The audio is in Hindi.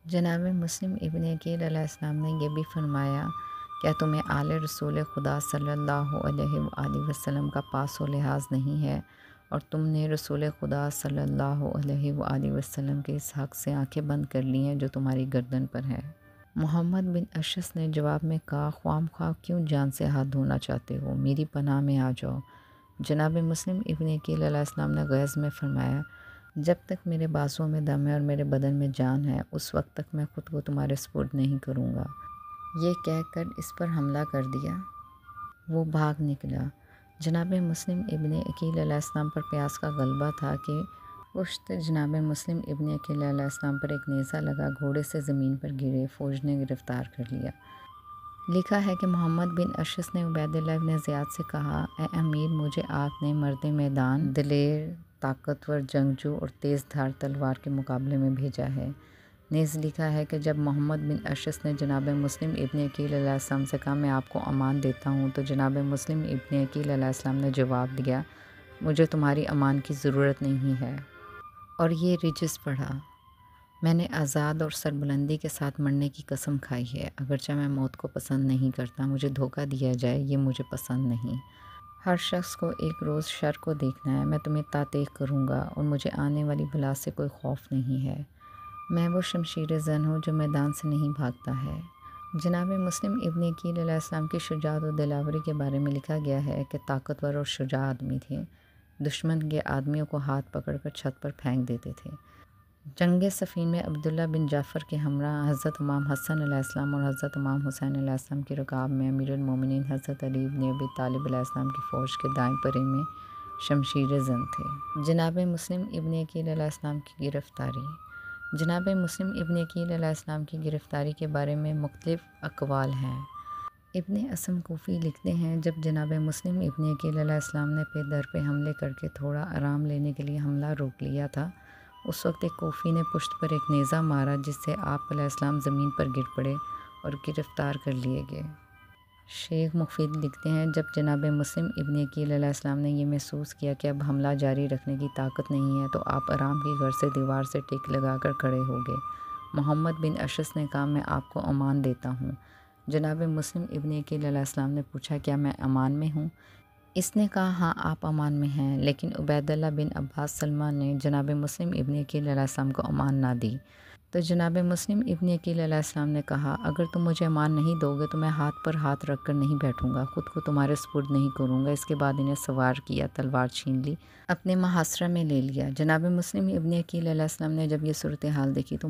जनाब मुस्लिम इब्न अकील अलैहिस्सलाम ने यह भी फरमाया, क्या तुम्हें आले रसूल खुदा सल्लल्लाहु अलैहि वसल्लम का पास व लिहाज नहीं है और तुमने रसूल खुदा सल्लल्लाहु अलैहि वसल्लम के इस हक़ से आंखें बंद कर ली हैं जो तुम्हारी गर्दन पर है। मोहम्मद बिन अशस ने जवाब में कहा, ख्वामख्वाह क्यों जान से हाथ धोना चाहते हो, मेरी पनाह में आ जाओ। जनाब मुस्लिम इब्न अकील अलैहिस्सलाम ने गैज़ में फरमाया, जब तक मेरे बाजुओं में दम है और मेरे बदन में जान है उस वक्त तक मैं ख़ुद को तुम्हारे सुपुर्द नहीं करूँगा। ये कहकर इस पर हमला कर दिया। वो भाग निकला। जनाब मुस्लिम इब्न अकील अलैहिस्सलाम पर प्यास का गलबा था कि पुश्त जनाब मुस्लिम इब्न अकील अलैहिस्सलाम पर एक नेज़ा लगा, घोड़े से ज़मीन पर गिरे, फ़ौज ने गिरफ़्तार कर लिया। लिखा है कि मोहम्मद बिन अशस ने उबैदुल्लाह इब्न ज़ियाद से कहा, ए अमीर, मुझे आपने मर्द मैदान, दिलेर, ताकतवर जंगजू और तेज़ धार तलवार के मुकाबले में भेजा है। नेज़ लिखा है कि जब मोहम्मद बिन अशस ने जनाब मुस्लिम इब्न अकील अलैहिस्सलाम से कहा, मैं आपको अमान देता हूँ, तो जनाब मुस्लिम इब्न अकील अलैहिस्सलाम ने जवाब दिया, मुझे तुम्हारी अमान की ज़रूरत नहीं है। और ये रिजिस पढ़ा, मैंने आज़ाद और सरबुलंदी के साथ मरने की कसम खाई है, अगरचे मैं मौत को पसंद नहीं करता, मुझे धोखा दिया जाए ये मुझे पसंद नहीं। हर शख्स को एक रोज़ शर को देखना है, मैं तुम्हें तातेह करूँगा और मुझे आने वाली बला से कोई खौफ नहीं है। मैं वो शमशीर ज़न हूँ जो मैदान से नहीं भागता है। जनाब मुस्लिम इब्न अकील अलैहिस्सलाम की शुजाअत और दिलावरी के बारे में लिखा गया है कि ताकतवर और शुजा आदमी थे, दुश्मन के आदमियों को हाथ पकड़कर छत पर फेंक देते थे। जंग सफ़ीन में अब्दुल्ला बिन जाफ़र के हमरा हज़रत इमाम हसन अलैहिस्सलाम और हज़रत इमाम हुसैन अलैहिस्सलाम की रकाब में अमीरुल मोमिनीन हज़रत अली इब्न अबी तालिब अलैहिस्सलाम की फ़ौज के दाएं परे में शमशीर ज़न थे। जनाब मुस्लिम इब्न अकील अलैहिस्सलाम की गिरफ़्तारी। जनाब मुस्लिम इब्न अकील अलैहिस्सलाम की गिरफ़्तारी के बारे में मुख्तलिफ़ अक़वाल हैं। इब्न असम कोफ़ी लिखते हैं, जब जनाब मुस्लिम इब्न अकील अलैहिस्सलाम ने पे दर पे हमले करके थोड़ा आराम लेने के लिए हमला रोक लिया था, उस वक्त एक कोफ़ी ने पुश्त पर एक नेज़ा मारा जिससे आप अलैहिस्सलाम ज़मीन पर गिर पड़े और गिरफ़्तार कर लिए गए। शेख मुफीद लिखते हैं, जब जनाब मुस्लिम इब्न अकील अलैहिस्सलाम ने यह महसूस किया कि अब हमला जारी रखने की ताकत नहीं है तो आप आराम की घर से दीवार से टिक लगाकर खड़े हो गए। मोहम्मद बिन अशस ने कहा, मैं आपको अमान देता हूँ। जनाब मुस्लिम इब्न अकील अलैहिस्सलाम ने पूछा, क्या मैं अमान में हूँ? इसने कहा, हाँ आप अमान में हैं। लेकिन उबैदुल्लाह बिन अब्बास सलमान ने जनाब मुस्लिम इब्न अकील अलैहिस्सलाम को अमान ना दी। तो जनाब मुस्लिम इब्न अकील अलैहिस्सलाम ने कहा, अगर तुम मुझे अमान नहीं दोगे तो मैं हाथ पर हाथ रख कर नहीं बैठूंगा, ख़ुद को तुम्हारे सुपुर्द नहीं करूँगा। इसके बाद इन्हें सवार किया, तलवार छीन ली, अपने महासरा में ले लिया। जनाब मुस्लिम इब्न अकील अलैहिस्सलाम ने जब ये सूरत हाल देखी तो